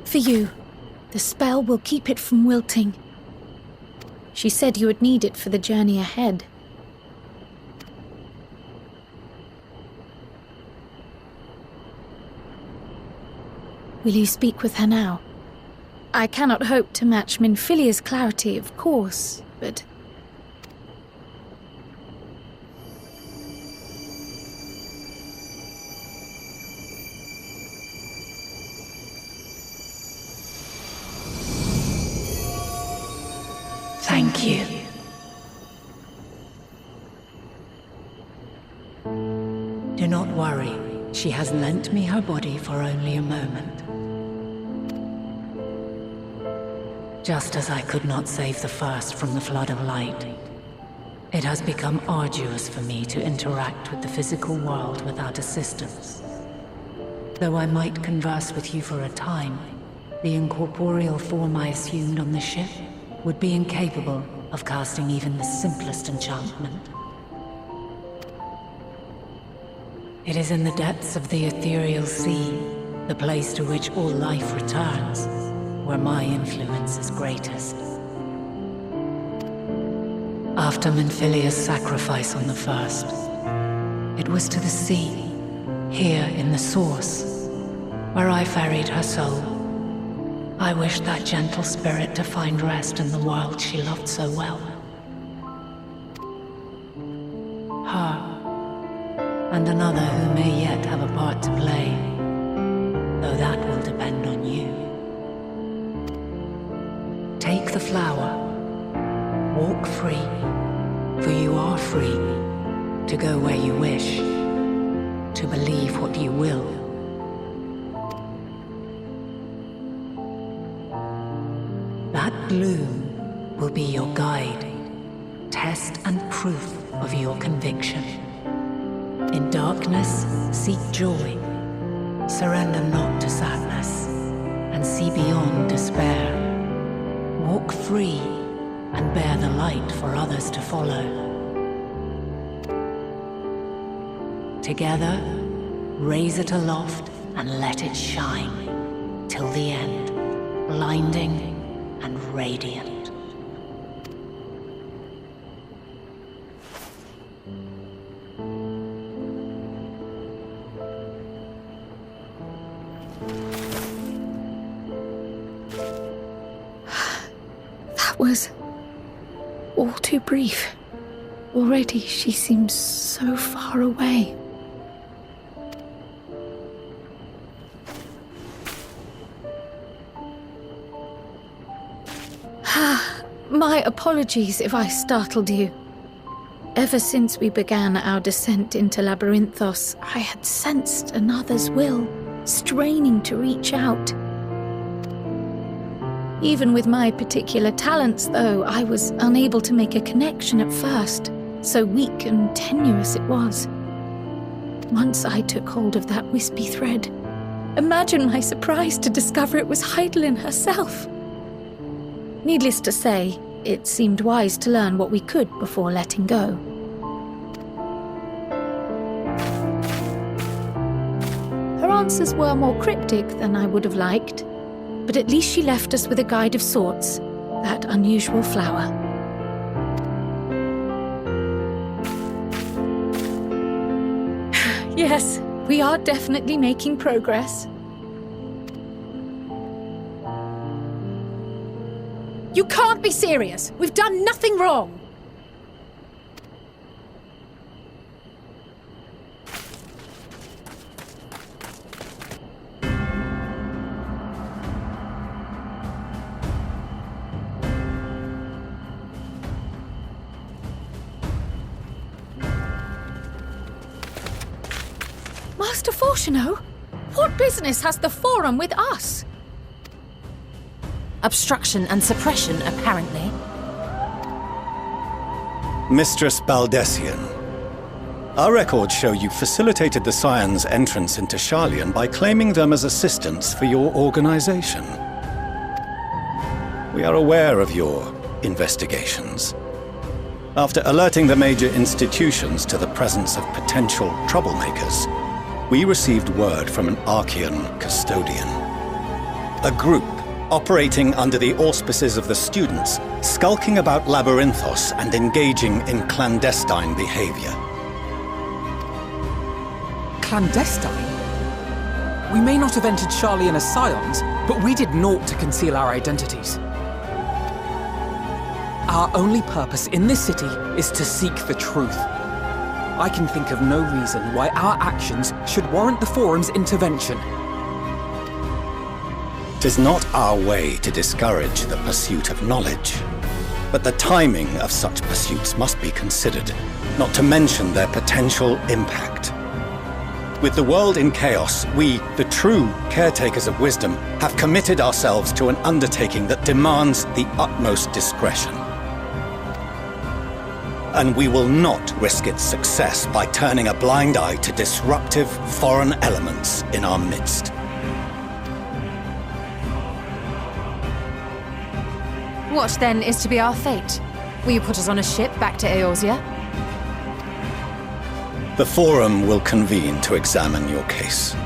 For you. The spell will keep it from wilting. She said you would need it for the journey ahead. Will you speak with her now? I cannot hope to match Minfilia's clarity, of course, but... Thank you. Do not worry. She has lent me her body for only a moment. Just as I could not save the first from the flood of light, it has become arduous for me to interact with the physical world without assistance. Though I might converse with you for a time, the incorporeal form I assumed on the ship would be incapable of casting even the simplest enchantment. It is in the depths of the ethereal sea, the place to which all life returns, where my influence is greatest. After Minfilia's sacrifice on the first, it was to the sea, here in the source, where I ferried her soul. I wished that gentle spirit to find rest in the world she loved so well. Her, and another who may yet have a part to play, though that will depend on you. Take the flower, walk free, for you are free, to go where you wish, to believe what you will. That bloom will be your guide, test and proof of your conviction. In darkness, seek joy, surrender not to sadness, and see beyond despair. Walk free and bear the light for others to follow. Together, raise it aloft and let it shine till the end, blinding and radiant. That was all too brief. Already she seems so far away. My apologies if I startled you. Ever since we began our descent into Labyrinthos, I had sensed another's will, straining to reach out. Even with my particular talents, though, I was unable to make a connection at first, so weak and tenuous it was. Once I took hold of that wispy thread, imagine my surprise to discover it was Heidelin herself. Needless to say, it seemed wise to learn what we could before letting go. Her answers were more cryptic than I would have liked, but at least she left us with a guide of sorts, that unusual flower. Yes, we are definitely making progress. You can't be serious! We've done nothing wrong! Master Fortuno? What business has the Forum with us? Obstruction and suppression, apparently. Mistress Baldessian, our records show you facilitated the Scions' entrance into Sharlayan by claiming them as assistants for your organization. We are aware of your investigations. After alerting the major institutions to the presence of potential troublemakers, we received word from an Archean custodian. a group operating under the auspices of the students, skulking about Labyrinthos and engaging in clandestine behavior. Clandestine? We may not have entered Sharlayan as scions, but we did naught to conceal our identities. Our only purpose in this city is to seek the truth. I can think of no reason why our actions should warrant the Forum's intervention. 'Tis not our way to discourage the pursuit of knowledge, but the timing of such pursuits must be considered, not to mention their potential impact. With the world in chaos, we, the true caretakers of wisdom, have committed ourselves to an undertaking that demands the utmost discretion. And we will not risk its success by turning a blind eye to disruptive foreign elements in our midst. What, then, is to be our fate? Will you put us on a ship back to Eorzea? The Forum will convene to examine your case.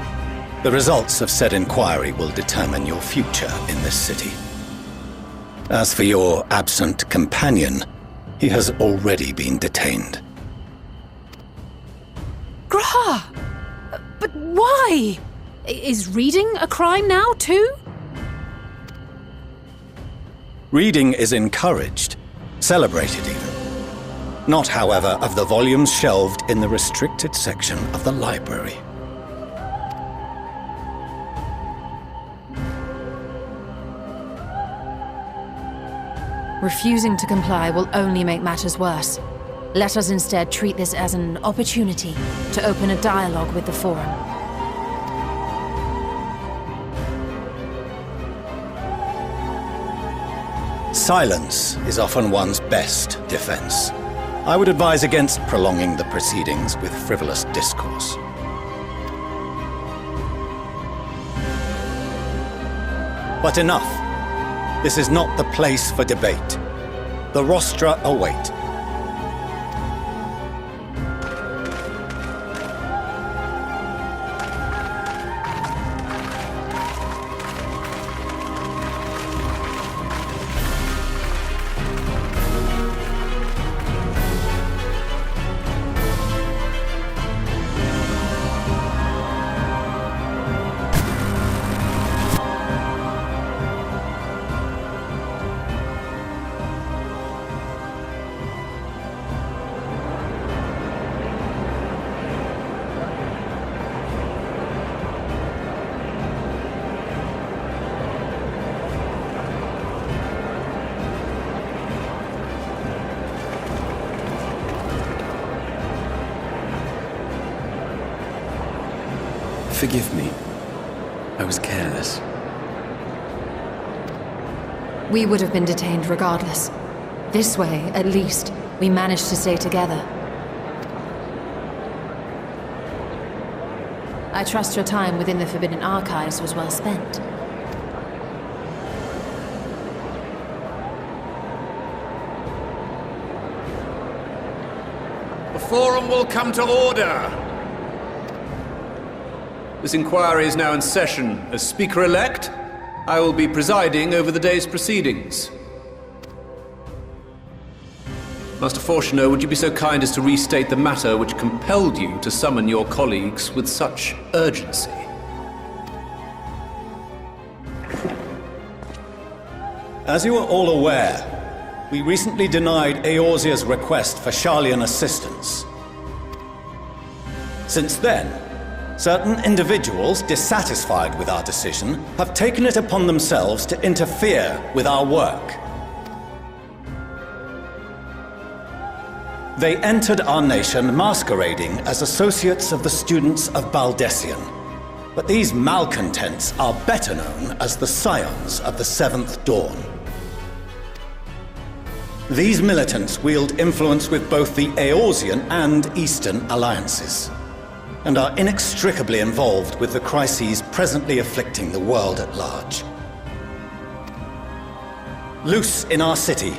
The results of said inquiry will determine your future in this city. As for your absent companion, he has already been detained. Graha! But why? Is reading a crime now, too? Reading is encouraged, celebrated even. Not, however, of the volumes shelved in the restricted section of the library. Refusing to comply will only make matters worse. Let us instead treat this as an opportunity to open a dialogue with the Forum. Silence is often one's best defense. I would advise against prolonging the proceedings with frivolous discourse. But enough. This is not the place for debate. The rostra await. Forgive me. I was careless. We would have been detained regardless. This way, at least, we managed to stay together. I trust your time within the Forbidden Archives was well spent. The Forum will come to order! This inquiry is now in session. As Speaker-elect, I will be presiding over the day's proceedings. Master Fortuner, would you be so kind as to restate the matter which compelled you to summon your colleagues with such urgency? As you are all aware, we recently denied Eorzea's request for Sharlayan assistance. Since then, certain individuals dissatisfied with our decision have taken it upon themselves to interfere with our work. They entered our nation masquerading as associates of the students of Baldessian. But these malcontents are better known as the Scions of the Seventh Dawn. These militants wield influence with both the Eorzean and Eastern alliances, and are inextricably involved with the crises presently afflicting the world at large. Loose in our city,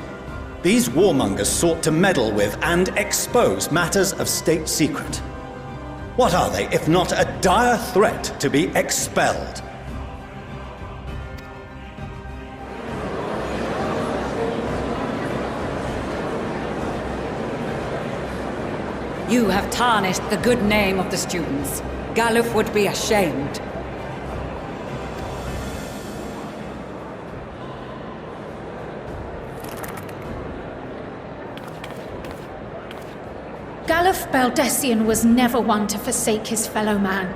these warmongers sought to meddle with and expose matters of state secret. What are they, if not a dire threat to be expelled? You have tarnished the good name of the students. Galuf would be ashamed. Galuf Baldessian was never one to forsake his fellow man.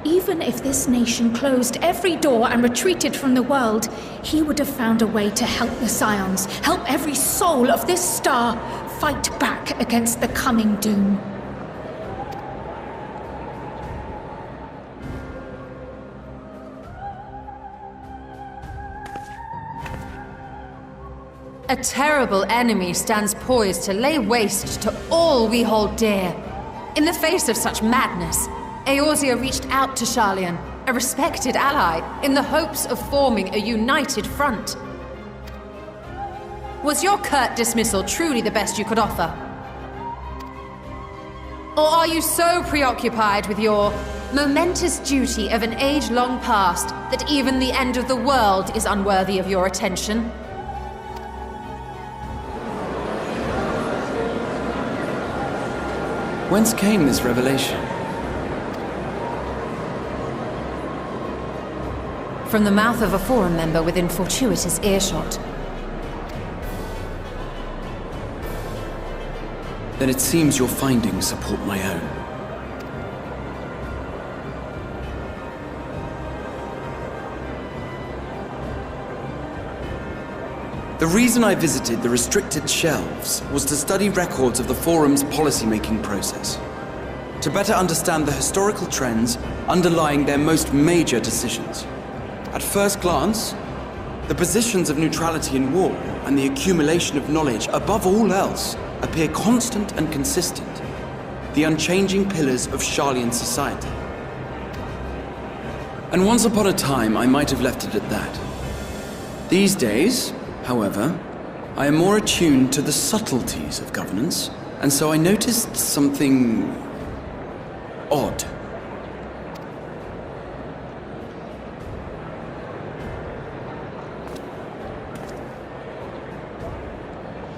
Even if this nation closed every door and retreated from the world, he would have found a way to help the Scions, help every soul of this star fight back against the coming doom. A terrible enemy stands poised to lay waste to all we hold dear. In the face of such madness, Eorzea reached out to Sharlayan, a respected ally, in the hopes of forming a united front. Was your curt dismissal truly the best you could offer? Or are you so preoccupied with your momentous duty of an age-long past that even the end of the world is unworthy of your attention? Whence came this revelation? From the mouth of a Forum member within fortuitous earshot. Then it seems your findings support my own. The reason I visited the restricted shelves was to study records of the Forum's policy-making process, to better understand the historical trends underlying their most major decisions. At first glance, the positions of neutrality in war and the accumulation of knowledge above all else appear constant and consistent, the unchanging pillars of Sharlayan society. And once upon a time, I might have left it at that. These days, however, I am more attuned to the subtleties of governance, and so I noticed something odd.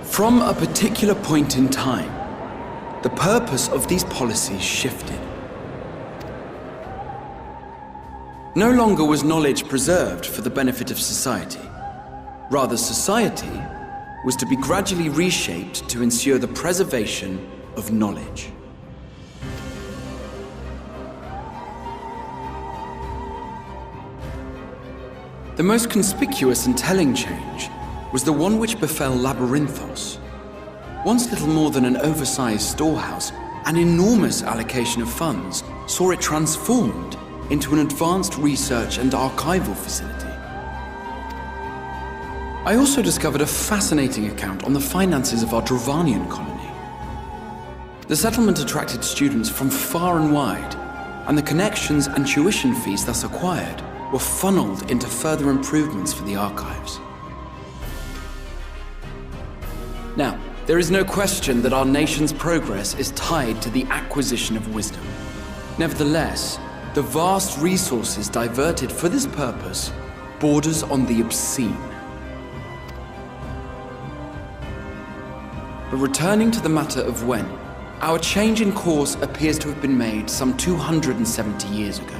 From a particular point in time, the purpose of these policies shifted. No longer was knowledge preserved for the benefit of society. Rather, society was to be gradually reshaped to ensure the preservation of knowledge. The most conspicuous and telling change was the one which befell Labyrinthos. Once little more than an oversized storehouse, an enormous allocation of funds saw it transformed into an advanced research and archival facility. I also discovered a fascinating account on the finances of our Dravanian colony. The settlement attracted students from far and wide, and the connections and tuition fees thus acquired were funneled into further improvements for the archives. Now, there is no question that our nation's progress is tied to the acquisition of wisdom. Nevertheless, the vast resources diverted for this purpose borders on the obscene. But returning to the matter of when, our change in course appears to have been made some 270 years ago.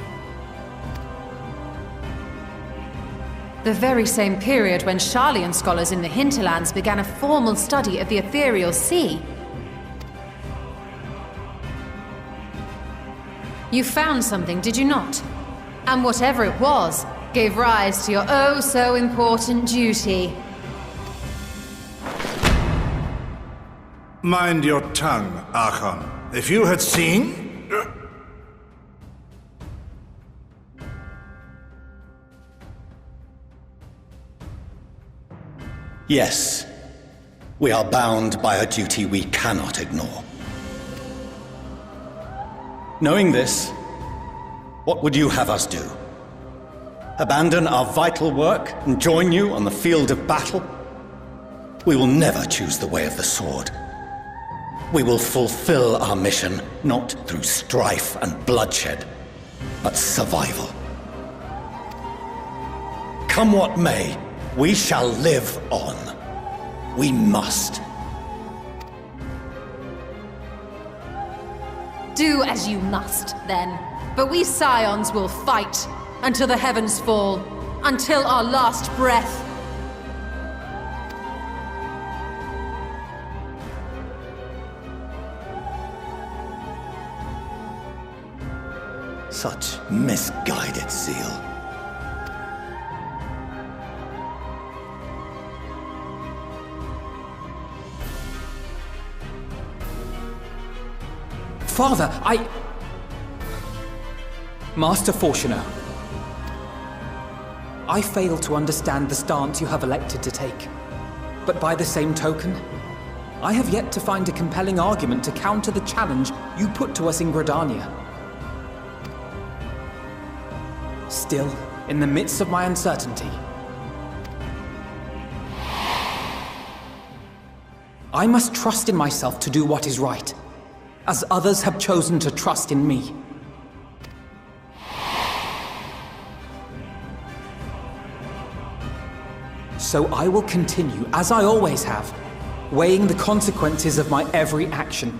The very same period when Sharlayan scholars in the hinterlands began a formal study of the ethereal sea. You found something, did you not? And whatever it was, gave rise to your oh-so-important duty. Mind your tongue, Archon. If you had seen... Yes, we are bound by a duty we cannot ignore. Knowing this, what would you have us do? Abandon our vital work and join you on the field of battle? We will never choose the way of the sword. We will fulfill our mission not through strife and bloodshed, but survival. Come what may, we shall live on. We must. Do as you must, then. But we Scions will fight until the heavens fall, until our last breath. Such misguided zeal. Father, Master Fortuner, I fail to understand the stance you have elected to take. But by the same token, I have yet to find a compelling argument to counter the challenge you put to us in Gridania. Still, in the midst of my uncertainty, I must trust in myself to do what is right, as others have chosen to trust in me. So I will continue, as I always have, weighing the consequences of my every action,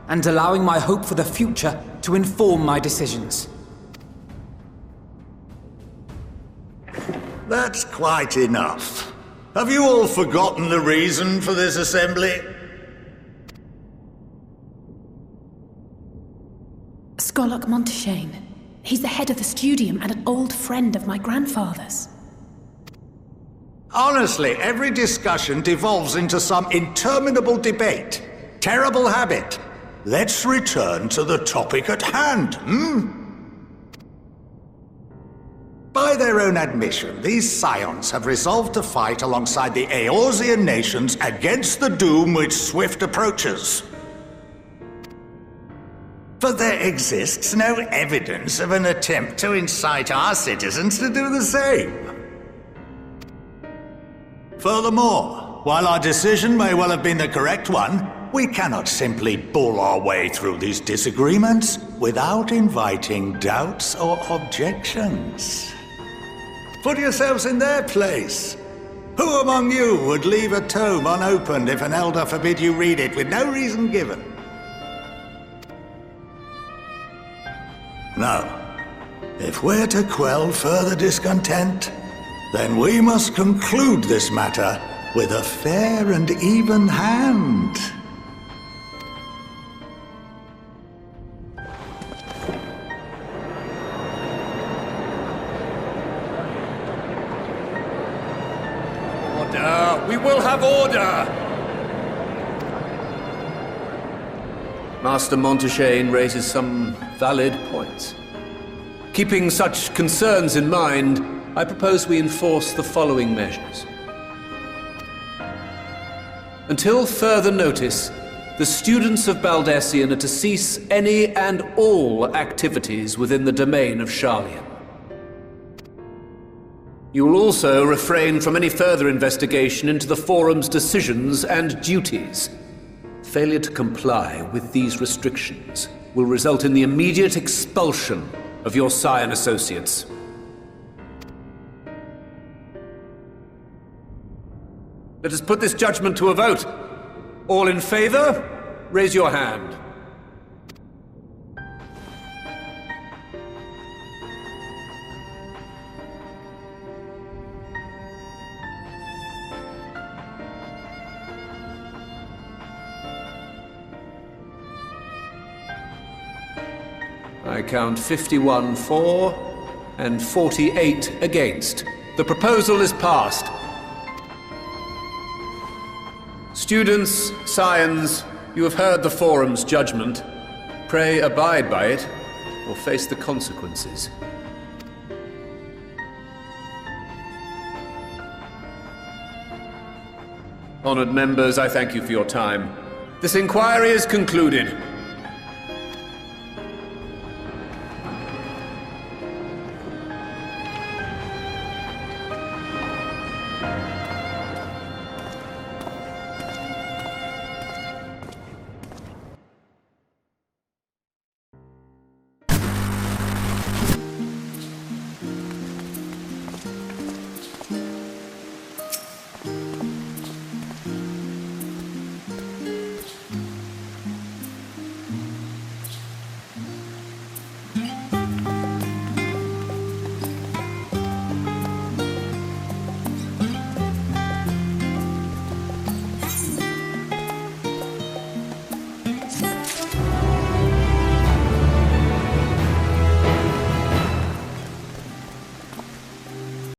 and allowing my hope for the future to inform my decisions. That's quite enough. Have you all forgotten the reason for this assembly? Skolok Monteshane. He's the head of the studium and an old friend of my grandfather's. Honestly, every discussion devolves into some interminable debate. Terrible habit. Let's return to the topic at hand, By their own admission, these Scions have resolved to fight alongside the Eorzean nations against the doom which swift approaches. But there exists no evidence of an attempt to incite our citizens to do the same. Furthermore, while our decision may well have been the correct one, we cannot simply bull our way through these disagreements without inviting doubts or objections. Put yourselves in their place. Who among you would leave a tome unopened if an elder forbid you read it with no reason given? Now, if we're to quell further discontent, then we must conclude this matter with a fair and even hand. Order! We will have order! Master Monteshane raises some valid points. Keeping such concerns in mind, I propose we enforce the following measures. Until further notice, the students of Baldesion are to cease any and all activities within the domain of Sharlayan. You will also refrain from any further investigation into the Forum's decisions and duties. Failure to comply with these restrictions will result in the immediate expulsion of your Scion associates. Let us put this judgment to a vote. All in favor, raise your hand. I count 51 for and 48 against. The proposal is passed. Students, Scions, you have heard the Forum's judgment. Pray abide by it, or face the consequences. Honored members, I thank you for your time. This inquiry is concluded.